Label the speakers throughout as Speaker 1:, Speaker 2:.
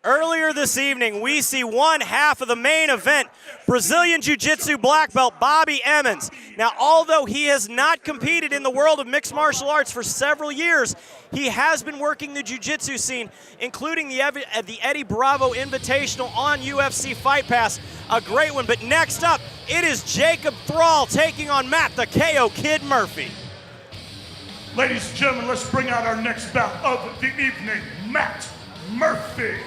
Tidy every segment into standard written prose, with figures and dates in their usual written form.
Speaker 1: Earlier this evening, we see one half of the main event, Brazilian Jiu-Jitsu black belt Bobby Emmons. Now, although he has not competed in the world of mixed martial arts for several years, he has been working the jiu-jitsu scene, including the Eddie Bravo Invitational on UFC Fight Pass, a great one. But next up, it is Jacob Thrall taking on Matt the KO Kid Murphy.
Speaker 2: Ladies and gentlemen, let's bring out our next bout of the evening, Matt Murphy.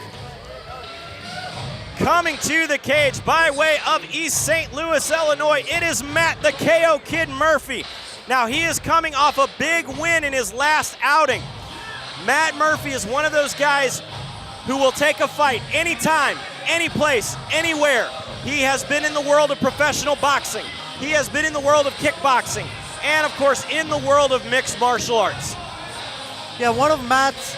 Speaker 1: Coming to the cage by way of East St. Louis, Illinois, it is Matt the KO Kid Murphy. Now, he is coming off a big win in his last outing. Matt Murphy is one of those guys who will take a fight anytime, any place, anywhere. He has been in the world of professional boxing. He has been in the world of kickboxing. And, of course, in the world of mixed martial arts.
Speaker 3: Yeah, one of Matt's,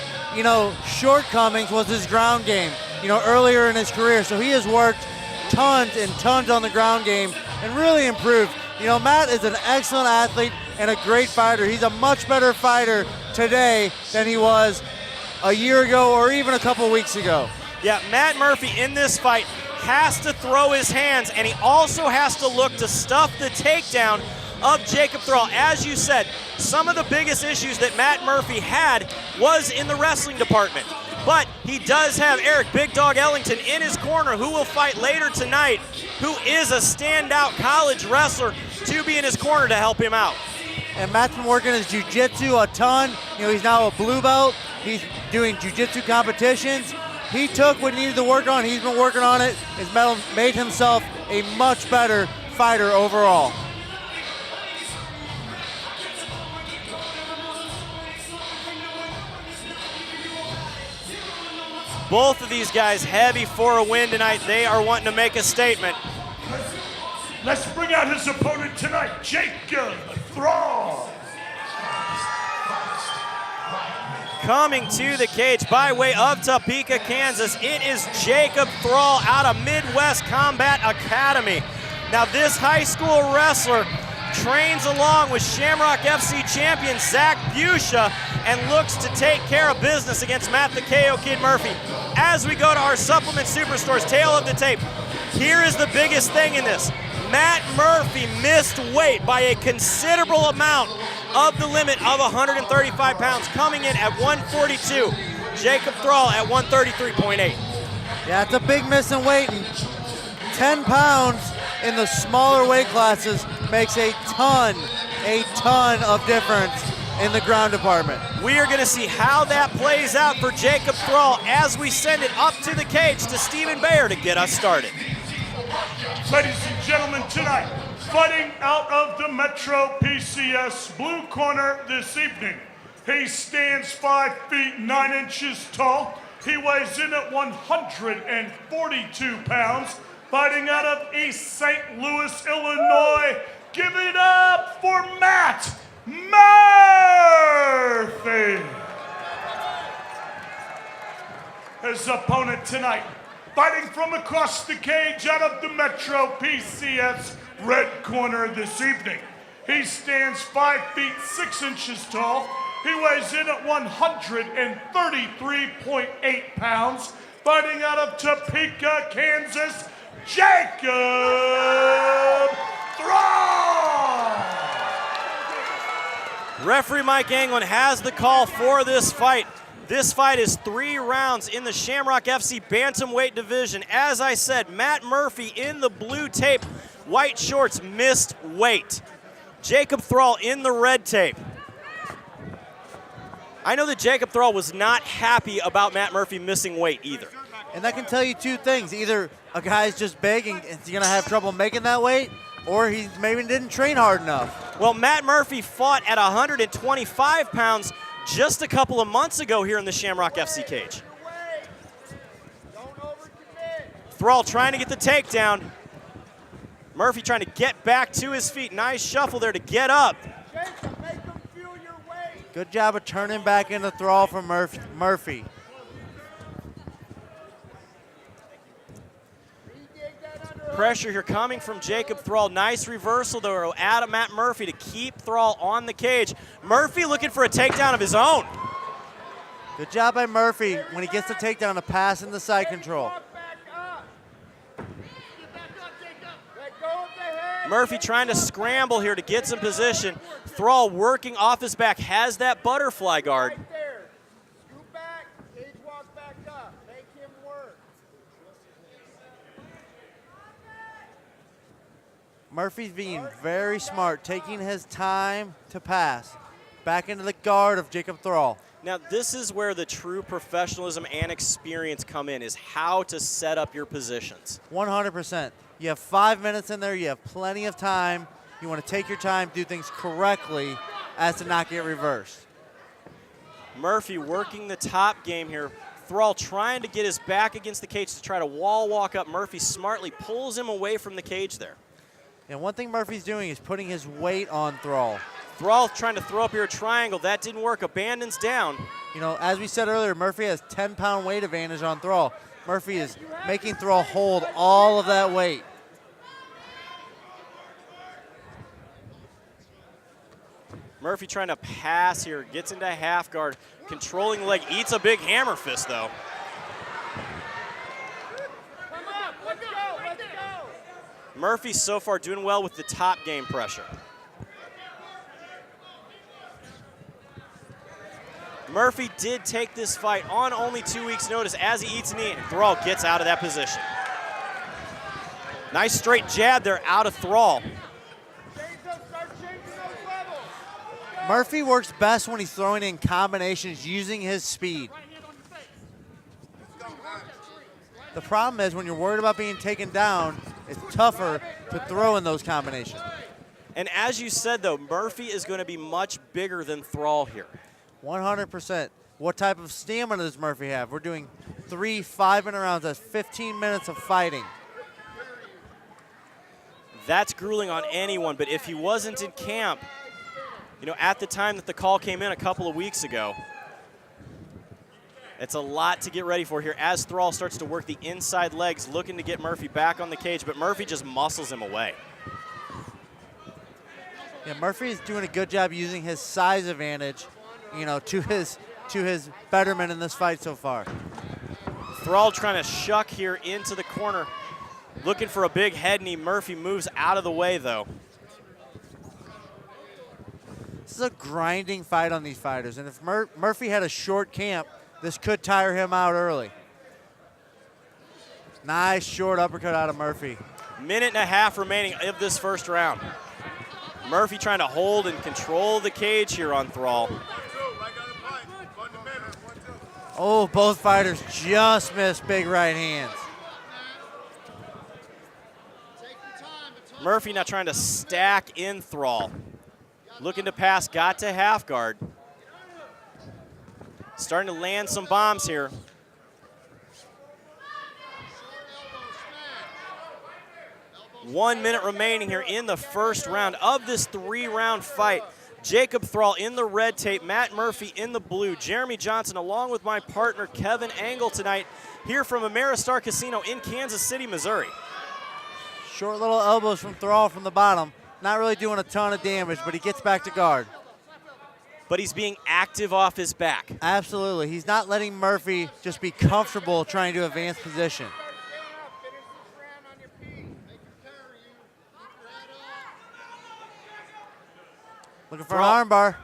Speaker 3: shortcomings was his ground game, earlier in his career. So he has worked tons and tons on the ground game and really improved. Matt is an excellent athlete and a great fighter. He's a much better fighter today than he was a year ago or even a couple weeks ago.
Speaker 1: Yeah, Matt Murphy in this fight has to throw his hands, and he also has to look to stuff the takedown of Jacob Thrall. As you said, some of the biggest issues that Matt Murphy had was in the wrestling department. But he does have Eric Big Dog Ellington in his corner, who will fight later tonight, who is a standout college wrestler, to be in his corner to help him out.
Speaker 3: And Matt's been working his jiu-jitsu a ton. He's now a blue belt. He's doing jiu-jitsu competitions. He took what he needed to work on. He's been working on it. Has made himself a much better fighter overall.
Speaker 1: Both of these guys heavy for a win tonight. They are wanting to make a statement.
Speaker 2: Let's bring out his opponent tonight, Jacob Thrall.
Speaker 1: Coming to the cage by way of Topeka, Kansas, it is Jacob Thrall out of Midwest Combat Academy. Now, this high school wrestler trains along with Shamrock FC champion Zach Busha and looks to take care of business against Matt the KO Kid Murphy. As we go to our supplement superstores, tail of the tape, here is the biggest thing in this. Matt Murphy missed weight by a considerable amount of the limit of 135 pounds, coming in at 142. Jacob Thrall at 133.8.
Speaker 3: Yeah, it's a big miss in weight, and 10 pounds in the smaller weight classes makes a ton of difference in the ground department.
Speaker 1: We are going to see how that plays out for Jacob Thrall as we send it up to the cage to Stephen Bayer to get us started.
Speaker 2: Ladies and gentlemen, tonight, fighting out of the Metro PCS blue corner this evening. He stands 5 feet 9 inches tall. He weighs in at 142 pounds. Fighting out of East St. Louis, Illinois. Give it up for Matt Murphy. His opponent tonight, fighting from across the cage out of the Metro PCS red corner this evening. He stands 5 feet 6 inches tall. He weighs in at 133.8 pounds. Fighting out of Topeka, Kansas, Jacob Thrall.
Speaker 1: Referee Mike Anglin has the call for this fight. This fight is 3 rounds in the Shamrock FC Bantamweight division. As I said, Matt Murphy in the blue tape, white shorts, missed weight. Jacob Thrall in the red tape. I know that Jacob Thrall was not happy about Matt Murphy missing weight either.
Speaker 3: And that can tell you two things. Either a guy's just big and he's going to have trouble making that weight, or he maybe didn't train hard enough.
Speaker 1: Well, Matt Murphy fought at 125 pounds just a couple of months ago here in the Shamrock FC cage. Thrall trying to get the takedown. Murphy trying to get back to his feet. Nice shuffle there to get up.
Speaker 3: Good job of turning back into Thrall from Murphy.
Speaker 1: Pressure here coming from Jacob Thrall. Nice reversal though out of Matt Murphy to keep Thrall on the cage. Murphy looking for a takedown of his own.
Speaker 3: Good job by Murphy when he gets the takedown to pass in the side control.
Speaker 1: Murphy trying to scramble here to get some position. Thrall working off his back, has that butterfly guard.
Speaker 4: Right there. Scoot back, cage walk back up. Make him work.
Speaker 3: Murphy's being very smart, taking his time to pass. Back into the guard of Jacob Thrall.
Speaker 1: Now, this is where the true professionalism and experience come in, is how to set up your positions.
Speaker 3: 100%. You have 5 minutes in there. You have plenty of time. You want to take your time, do things correctly as to not get reversed.
Speaker 1: Murphy working the top game here. Thrall trying to get his back against the cage to try to wall walk up. Murphy smartly pulls him away from the cage there.
Speaker 3: And one thing Murphy's doing is putting his weight on Thrall.
Speaker 1: Thrall trying to throw up here a triangle. That didn't work. Abandons down.
Speaker 3: You know, as we said earlier, Murphy has 10-pound weight advantage on Thrall. Murphy is making Thrall hold all of that weight.
Speaker 1: Murphy trying to pass here, gets into half guard, controlling the leg, eats a big hammer fist though.
Speaker 4: Come up, let's go, let's go.
Speaker 1: Murphy so far doing well with the top game pressure. Murphy did take this fight on only 2 weeks' notice as he eats a knee, and Thrall gets out of that position. Nice straight jab there out of Thrall.
Speaker 3: Murphy works best when he's throwing in combinations using his speed. The problem is when you're worried about being taken down, it's tougher to throw in those combinations.
Speaker 1: And as you said, though, Murphy is going to be much bigger than Thrall here.
Speaker 3: 100%. What type of stamina does Murphy have? We're doing 3 5-minute rounds. That's 15 minutes of fighting.
Speaker 1: That's grueling on anyone, but if he wasn't in camp, you know, at the time that the call came in a couple of weeks ago, it's a lot to get ready for here as Thrall starts to work the inside legs, looking to get Murphy back on the cage, but Murphy just muscles him away.
Speaker 3: Yeah, Murphy is doing a good job using his size advantage, you know, to his betterment in this fight so far.
Speaker 1: Thrall trying to shuck here into the corner, looking for a big head knee. Murphy moves out of the way, though.
Speaker 3: This is a grinding fight on these fighters, and if Murphy had a short camp, this could tire him out early. Nice short uppercut out of Murphy.
Speaker 1: Minute and a half remaining of this first round. Murphy trying to hold and control the cage here on Thrall.
Speaker 3: Oh, both fighters just missed big right hands.
Speaker 1: Murphy now trying to stack in Thrall. Looking to pass, got to half guard. Starting to land some bombs here. One minute remaining here in the first round of this 3-round fight. Jacob Thrall in the red tape, Matt Murphy in the blue, Jeremy Johnson along with my partner Kevin Engel tonight here from Ameristar Casino in Kansas City, Missouri.
Speaker 3: Short little elbows from Thrall from the bottom. Not really doing a ton of damage, but he gets back to guard.
Speaker 1: But he's being active off his back.
Speaker 3: Absolutely. He's not letting Murphy just be comfortable trying to advance position. Looking for an armbar.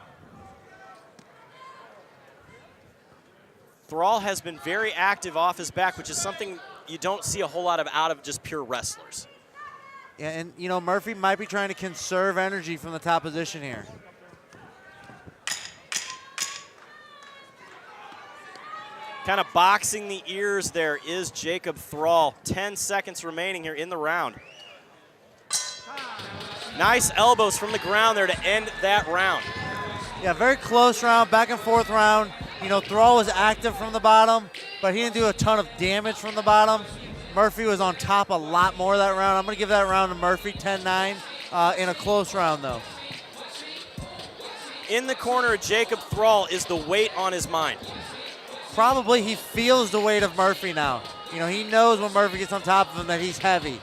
Speaker 1: Thrall has been very active off his back, which is something you don't see a whole lot of out of just pure wrestlers.
Speaker 3: Yeah, and you know, Murphy might be trying to conserve energy from the top position here.
Speaker 1: Kind of boxing the ears there is Jacob Thrall. 10 seconds remaining here in the round. Nice elbows from the ground there to end that round.
Speaker 3: Yeah, very close round, back and forth round. You know, Thrall was active from the bottom, but he didn't do a ton of damage from the bottom. Murphy was on top a lot more that round. I'm going to give that round to Murphy, 10-9, in a close round, though.
Speaker 1: In the corner of Jacob Thrall is the weight on his mind.
Speaker 3: Probably he feels the weight of Murphy now. You know, he knows when Murphy gets on top of him that he's heavy.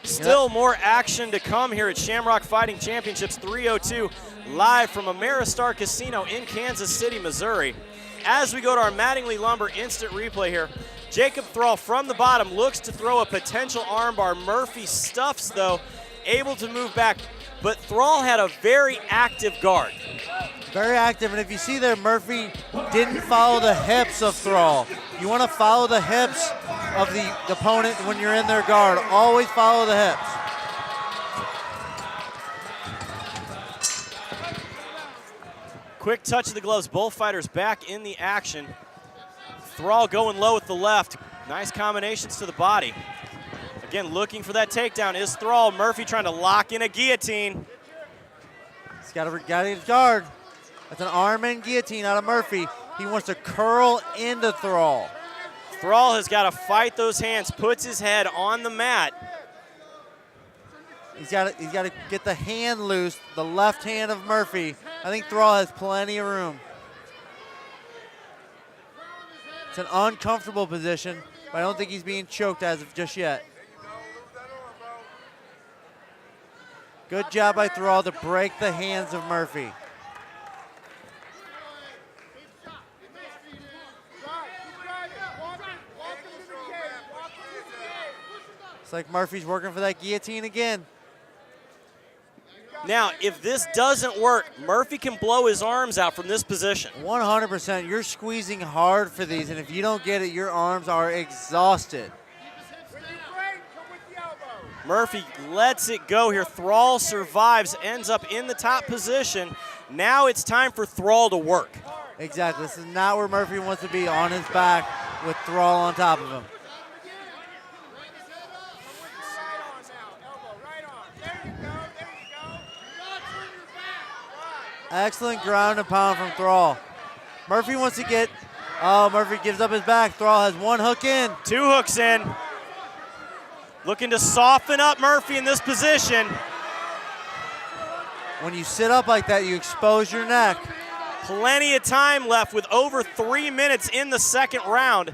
Speaker 1: Still more action to come here at Shamrock Fighting Championships 302. live from Ameristar Casino in Kansas City, Missouri. As we go to our Mattingly Lumber instant replay here, Jacob Thrall from the bottom looks to throw a potential armbar. Murphy stuffs though, able to move back, but Thrall had a very active guard.
Speaker 3: Very active, and if you see there, Murphy didn't follow the hips of Thrall. You want to follow the hips of the opponent when you're in their guard. Always follow the hips.
Speaker 1: Quick touch of the gloves, both fighters back in the action. Thrall going low with the left. Nice combinations to the body. Again, looking for that takedown is Thrall. Murphy trying to lock in a guillotine.
Speaker 3: He's got to get his guard. That's an arm and guillotine out of Murphy. He wants to curl into Thrall.
Speaker 1: Thrall has got to fight those hands, puts his head on the mat.
Speaker 3: He's got to get the hand loose, the left hand of Murphy. I think Thrall has plenty of room. It's an uncomfortable position, but I don't think he's being choked as of just yet. Good job by Thrall to break the hands of Murphy. It's like Murphy's working for that guillotine again.
Speaker 1: Now, if this doesn't work, Murphy can blow his arms out from this position.
Speaker 3: 100%. You're squeezing hard for these, and if you don't get it, your arms are exhausted.
Speaker 1: Murphy lets it go here. Thrall survives, ends up in the top position. Now it's time for Thrall to work.
Speaker 3: Exactly. This is not where Murphy wants to be, on his back with Thrall on top of him. Excellent ground and pound from Thrall. Murphy wants to get, Murphy gives up his back. Thrall has one hook in.
Speaker 1: Two hooks in. Looking to soften up Murphy in this position.
Speaker 3: When you sit up like that, you expose your neck.
Speaker 1: Plenty of time left with over 3 minutes in the second round.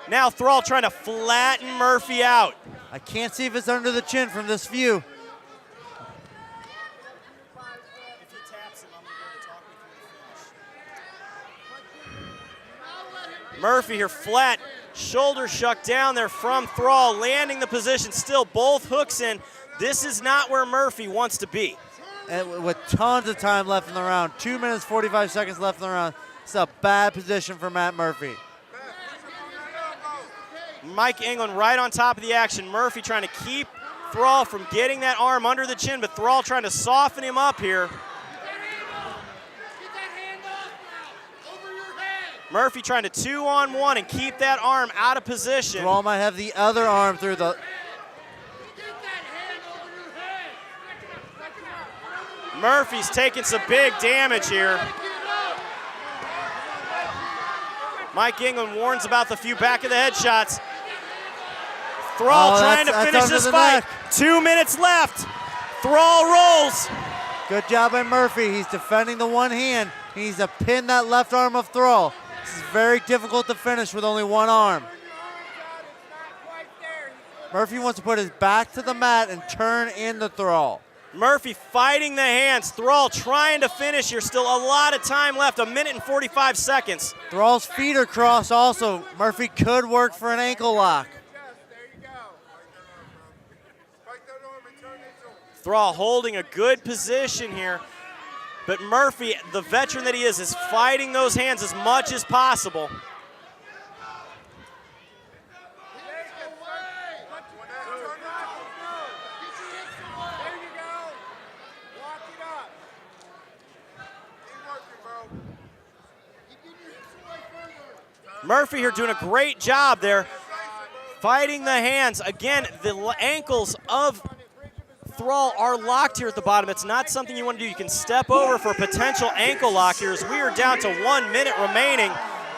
Speaker 1: Now Thrall trying to flatten Murphy out.
Speaker 3: I can't see if it's under the chin from this view.
Speaker 1: Murphy here flat, shoulder shuck down there from Thrall, landing the position, still both hooks in. This is not where Murphy wants to be.
Speaker 3: And with tons of time left in the round, 2 minutes, 45 seconds left in the round. It's a bad position for Matt Murphy.
Speaker 1: Mike England right on top of the action. Murphy trying to keep Thrall from getting that arm under the chin, but Thrall trying to soften him up here. Murphy trying to 2-on-1 and keep that arm out of position.
Speaker 3: Thrall might have the other arm through the...
Speaker 1: Murphy's taking some big damage here. Mike England warns about the few back of the head shots. Thrall trying to finish this fight. 2 minutes left. Thrall rolls.
Speaker 3: Good job by Murphy. He's defending the one hand. He needs to pin that left arm of Thrall. This is very difficult to finish with only one arm. Murphy wants to put his back to the mat and turn into Thrall.
Speaker 1: Murphy fighting the hands. Thrall trying to finish here. Still a lot of time left, 1 minute and 45 seconds.
Speaker 3: Thrall's feet are crossed also. Murphy could work for an ankle lock.
Speaker 1: Thrall holding a good position here. But Murphy, the veteran that he is fighting those hands as much as possible. Murphy here doing a great job there, fighting the hands. Again, the ankles of Thrall are locked here at the bottom. It's not something you want to do. You can step over for a potential ankle lock here as we are down to 1 minute remaining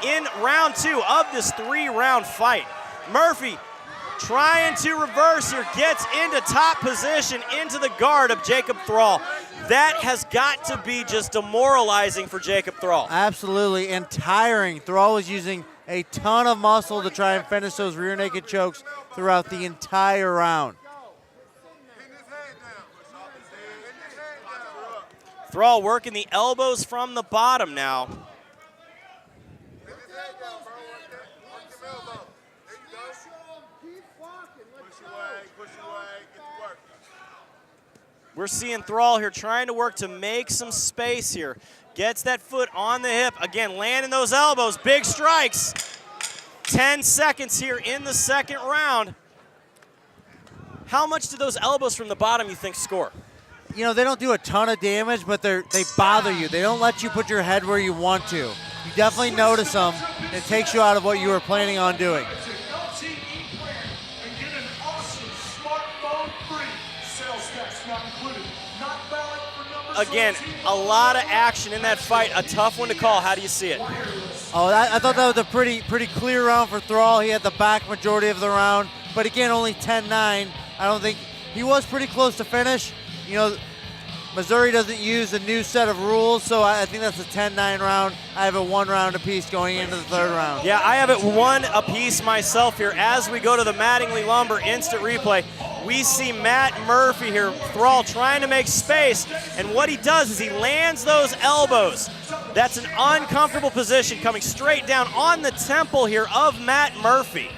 Speaker 1: in round two of this 3-round fight. Murphy trying to reverse here, gets into top position, into the guard of Jacob Thrall. That has got to be just demoralizing for Jacob Thrall.
Speaker 3: Absolutely, and tiring. Thrall was using a ton of muscle to try and finish those rear naked chokes throughout the entire round.
Speaker 1: Thrall working the elbows from the bottom now. We're seeing Thrall here trying to work to make some space here. Gets that foot on the hip. Again, landing those elbows, big strikes. 10 seconds here in the second round. How much do those elbows from the bottom you think score?
Speaker 3: You know, they don't do a ton of damage, but they bother you. They don't let you put your head where you want to. You definitely notice them. It takes you out of what you were planning on doing.
Speaker 1: Again, a lot of action in that fight. A tough one to call. How do you see it?
Speaker 3: Oh, I thought that was a pretty clear round for Thrall. He had the back majority of the round, but again, only 10-9. I don't think he was pretty close to finish. You know, Missouri doesn't use a new set of rules, so I think that's a 10-9 round. I have a 1 round apiece going into the third round.
Speaker 1: Yeah, I have it 1 apiece myself here. As we go to the Mattingly Lumber instant replay, we see Matt Murphy here, Thrall trying to make space, and what he does is he lands those elbows. That's an uncomfortable position coming straight down on the temple here of Matt Murphy.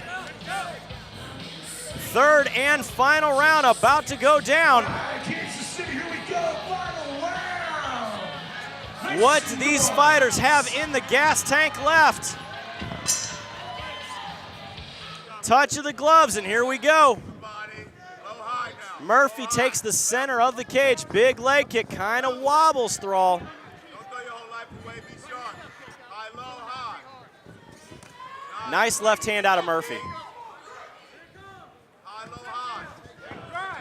Speaker 1: Third and final round about to go down. What do these fighters have in the gas tank left? Touch of the gloves, and here we go. Murphy takes the center of the cage. Big leg kick, kind of wobbles Thrall. Nice left hand out of Murphy.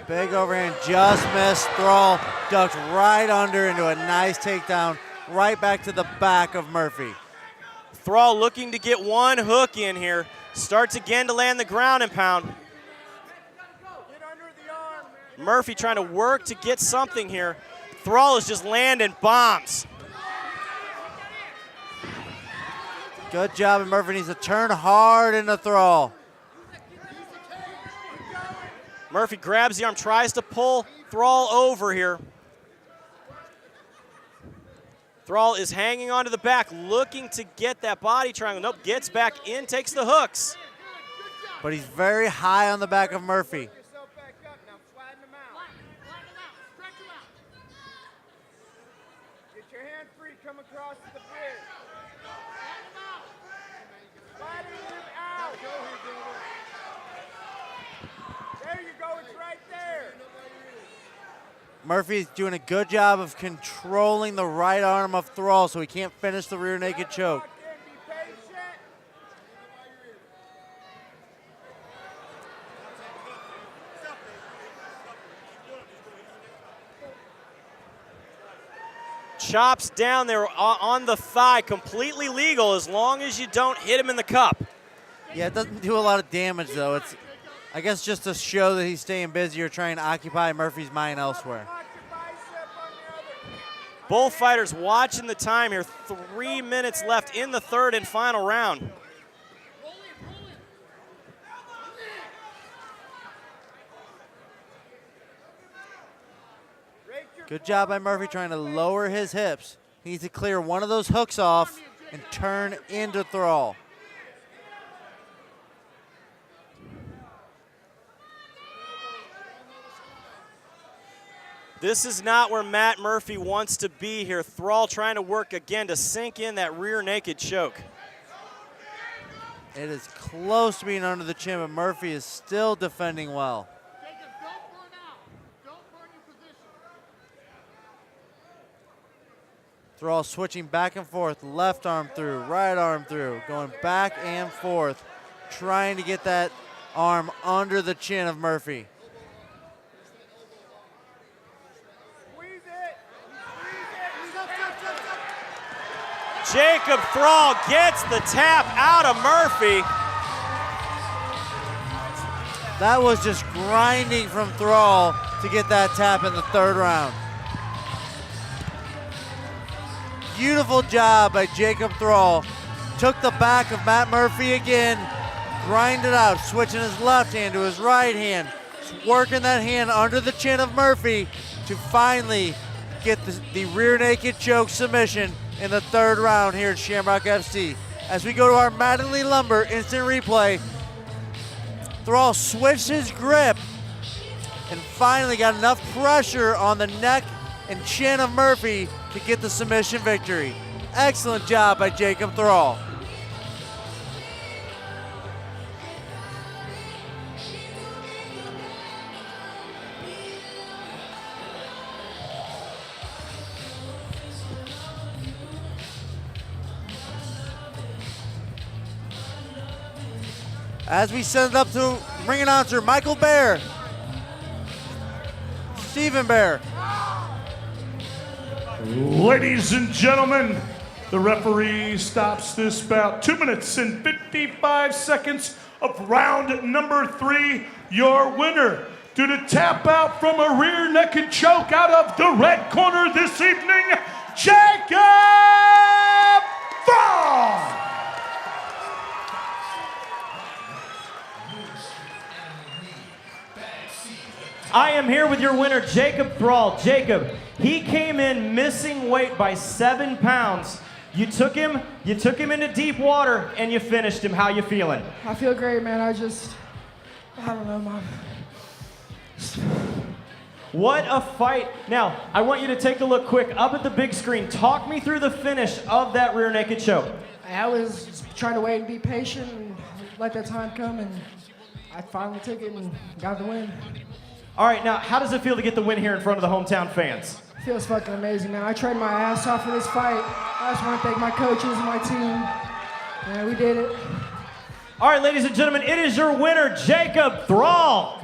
Speaker 3: Big overhand, just missed. Thrall ducked right under into a nice takedown, right back to the back of Murphy.
Speaker 1: Thrall looking to get 1 hook in here. Starts again to land the ground and pound. Murphy trying to work to get something here. Thrall is just landing bombs.
Speaker 3: Good job, and Murphy needs to turn hard into Thrall.
Speaker 1: Murphy grabs the arm, tries to pull Thrall over here. Thrall is hanging onto the back, looking to get that body triangle. Nope, gets back in, takes the hooks.
Speaker 3: But he's very high on the back of Murphy.
Speaker 4: Get your hand free, come across the bridge. Slide him out. There you go, it's right there.
Speaker 3: Murphy's doing a good job of controlling the right arm of Thrall so he can't finish the rear naked choke.
Speaker 4: Be patient.
Speaker 1: Chops down there on the thigh, completely legal as long as you don't hit him in the cup.
Speaker 3: Yeah, it doesn't do a lot of damage though. It's, I guess, just to show that he's staying busy or trying to occupy Murphy's mind elsewhere.
Speaker 1: Both fighters watching the time here. 3 minutes left in the third and final round.
Speaker 3: Good job by Murphy trying to lower his hips. He needs to clear one of those hooks off and turn into Thrall.
Speaker 1: This is not where Matt Murphy wants to be here. Thrall trying to work again to sink in that rear naked choke.
Speaker 3: It is close to being under the chin, but Murphy is still defending well. Thrall switching back and forth, left arm through, right arm through, going back and forth, trying to get that arm under the chin of Murphy.
Speaker 1: Jacob Thrall gets the tap out of Murphy.
Speaker 3: That was just grinding from Thrall to get that tap in the third round. Beautiful job by Jacob Thrall. Took the back of Matt Murphy again, grinded out, switching his left hand to his right hand, working that hand under the chin of Murphy to finally get the rear naked choke submission in the 3rd round here at Shamrock FC. As we go to our Mattingly Lumber instant replay, Thrall switched his grip and finally got enough pressure on the neck and chin of Murphy to get the submission victory. Excellent job by Jacob Thrall. As we send it up to ring announcer Michael Bear, Stephen Bear.
Speaker 2: Ladies and gentlemen, the referee stops this bout. 2 minutes and 55 seconds of round number 3. Your winner, due to tap out from a rear naked choke out of the red corner this evening, Jacob Thrall.
Speaker 1: I am here with your winner, Jacob Thrall. Jacob, he came in missing weight by 7 pounds. You took him into deep water, and you finished him. How you feeling?
Speaker 5: I feel great, man. I don't know, Mom.
Speaker 1: What a fight. Now, I want you to take a look quick up at the big screen. Talk me through the finish of that rear naked choke.
Speaker 5: I was trying to wait and be patient and let that time come, and I finally took it and got the win.
Speaker 1: All right, now, how does it feel to get the win here in front of the hometown fans?
Speaker 5: Feels fucking amazing, man. I trained my ass off for this fight. I just want to thank my coaches and my team. Yeah, we did it.
Speaker 1: All right, ladies and gentlemen, it is your winner, Jacob Thrall.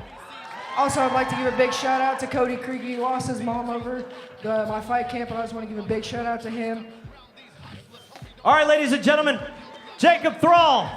Speaker 5: Also, I'd like to give a big shout out to Cody Krieger. He lost his mom over my fight camp, and I just want to give a big shout out to him.
Speaker 1: All right, ladies and gentlemen, Jacob Thrall.